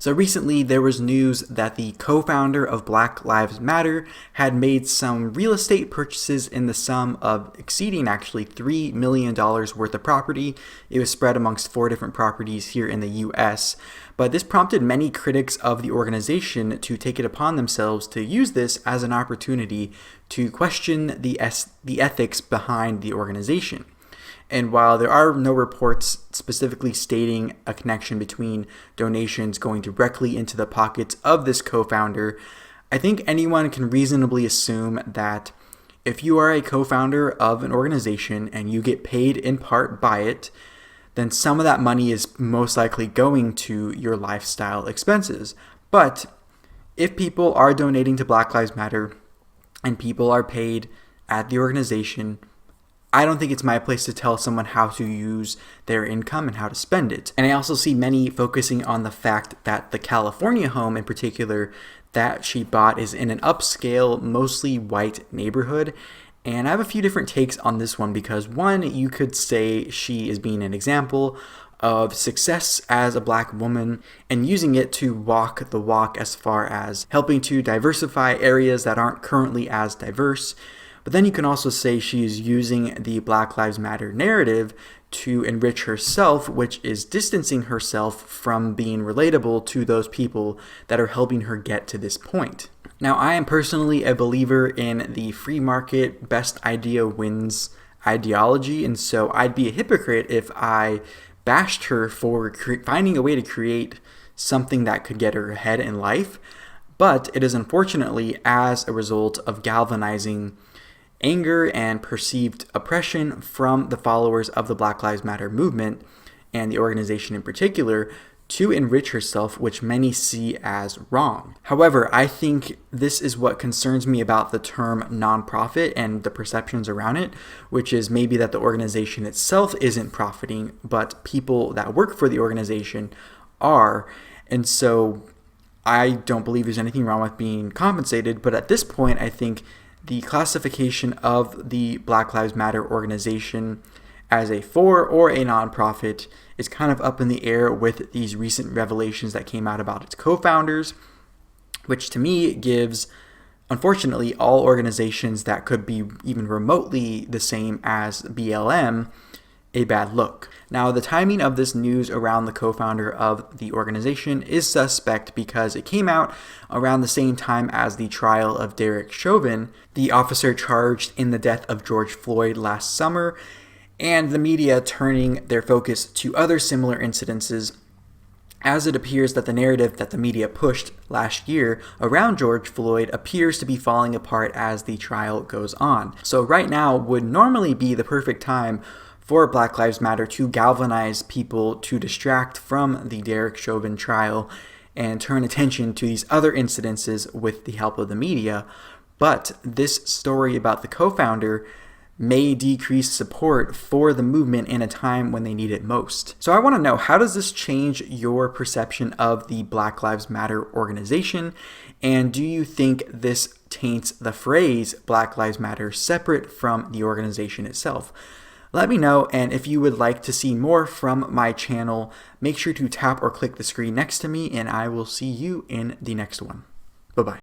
So recently there was news that the co-founder of Black Lives Matter had made some real estate purchases in the sum of exceeding actually $3 million worth of property. It was spread amongst 4 different properties here in the US. But this prompted many critics of the organization to take it upon themselves to use this as an opportunity to question the ethics behind the organization. And while there are no reports specifically stating a connection between donations going directly into the pockets of this co-founder, I think anyone can reasonably assume that if you are a co-founder of an organization and you get paid in part by it, then some of that money is most likely going to your lifestyle expenses. But if people are donating to Black Lives Matter and people are paid at the organization, I don't think it's my place to tell someone how to use their income and how to spend it. And I also see many focusing on the fact that the California home in particular that she bought is in an upscale, mostly white neighborhood. And I have a few different takes on this one because one, you could say she is being an example of success as a Black woman and using it to walk the walk as far as helping to diversify areas that aren't currently as diverse. But then you can also say she is using the Black Lives Matter narrative to enrich herself, which is distancing herself from being relatable to those people that are helping her get to this point. Now, I am personally a believer in the free market, best idea wins ideology, and so I'd be a hypocrite if I bashed her for finding a way to create something that could get her ahead in life. But it is unfortunately as a result of galvanizing anger and perceived oppression from the followers of the Black Lives Matter movement and the organization in particular to enrich herself, which many see as wrong. However, I think this is what concerns me about the term nonprofit and the perceptions around it, which is maybe that the organization itself isn't profiting, but people that work for the organization are. And so I don't believe there's anything wrong with being compensated, but at this point, I think the classification of the Black Lives Matter organization as a for or a nonprofit is kind of up in the air with these recent revelations that came out about its co-founders, which to me gives, unfortunately, all organizations that could be even remotely the same as BLM a bad look. Now, the timing of this news around the co-founder of the organization is suspect because it came out around the same time as the trial of Derek Chauvin, the officer charged in the death of George Floyd last summer, and the media turning their focus to other similar incidences, as it appears that the narrative that the media pushed last year around George Floyd appears to be falling apart as the trial goes on. So right now would normally be the perfect time for Black Lives Matter to galvanize people to distract from the Derek Chauvin trial and turn attention to these other incidences with the help of the media. But this story about the co-founder may decrease support for the movement in a time when they need it most. So I want to know, how does this change your perception of the Black Lives Matter organization? And do you think this taints the phrase Black Lives Matter separate from the organization itself? Let me know, and if you would like to see more from my channel, make sure to tap or click the screen next to me, and I will see you in the next one. Bye-bye.